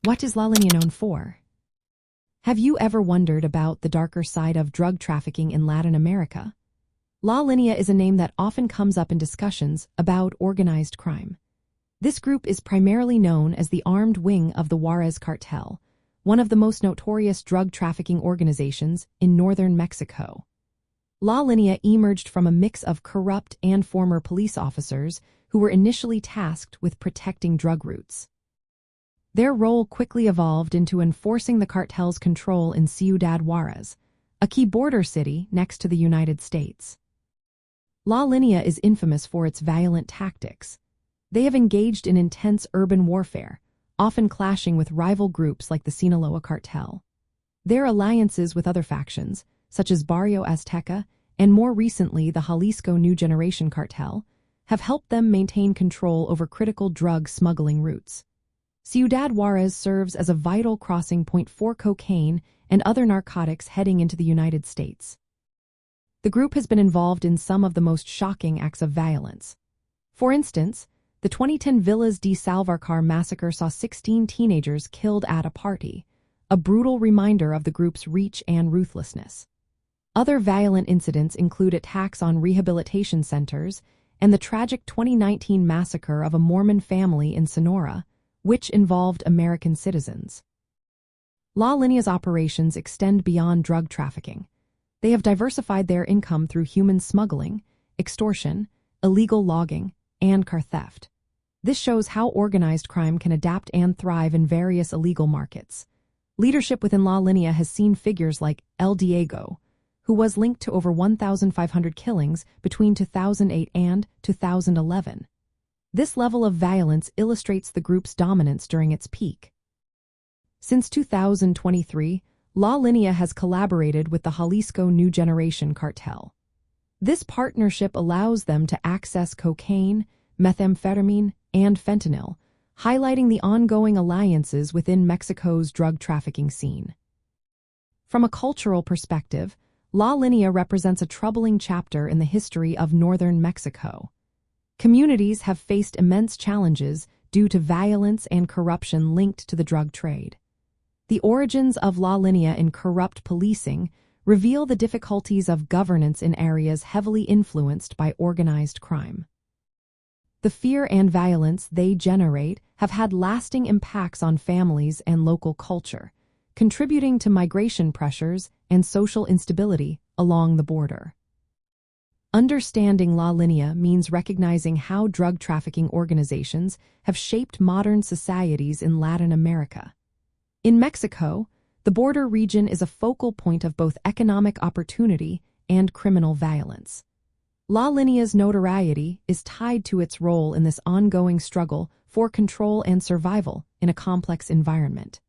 What is La Linea known for? Have you ever wondered about the darker side of drug trafficking in Latin America? La Linea is a name that often comes up in discussions about organized crime. This group is primarily known as the armed wing of the Juárez Cartel, one of the most notorious drug trafficking organizations in northern Mexico. La Linea emerged from a mix of corrupt and former police officers who were initially tasked with protecting drug routes. Their role quickly evolved into enforcing the cartel's control in Ciudad Juárez, a key border city next to the United States. La Linea is infamous for its violent tactics. They have engaged in intense urban warfare, often clashing with rival groups like the Sinaloa cartel. Their alliances with other factions, such as Barrio Azteca and more recently the Jalisco New Generation cartel, have helped them maintain control over critical drug smuggling routes. Ciudad Juárez serves as a vital crossing point for cocaine and other narcotics heading into the United States. The group has been involved in some of the most shocking acts of violence. For instance, the 2010 Villas de Salvarcar massacre saw 16 teenagers killed at a party, a brutal reminder of the group's reach and ruthlessness. Other violent incidents include attacks on rehabilitation centers and the tragic 2019 massacre of a Mormon family in Sonora, which involved American citizens. La Linea's operations extend beyond drug trafficking. They have diversified their income through human smuggling, extortion, illegal logging, and car theft. This shows how organized crime can adapt and thrive in various illegal markets. Leadership within La Linea has seen figures like El Diego, who was linked to over 1,500 killings between 2008 and 2011. This level of violence illustrates the group's dominance during its peak. Since 2023, La Linea has collaborated with the Jalisco New Generation cartel. This partnership allows them to access cocaine, methamphetamine, and fentanyl, highlighting the ongoing alliances within Mexico's drug trafficking scene. From a cultural perspective, La Linea represents a troubling chapter in the history of northern Mexico. Communities have faced immense challenges due to violence and corruption linked to the drug trade. The origins of La Linea in corrupt policing reveal the difficulties of governance in areas heavily influenced by organized crime. The fear and violence they generate have had lasting impacts on families and local culture, contributing to migration pressures and social instability along the border. Understanding La Linea means recognizing how drug trafficking organizations have shaped modern societies in Latin America. In Mexico, the border region is a focal point of both economic opportunity and criminal violence. La Linea's notoriety is tied to its role in this ongoing struggle for control and survival in a complex environment.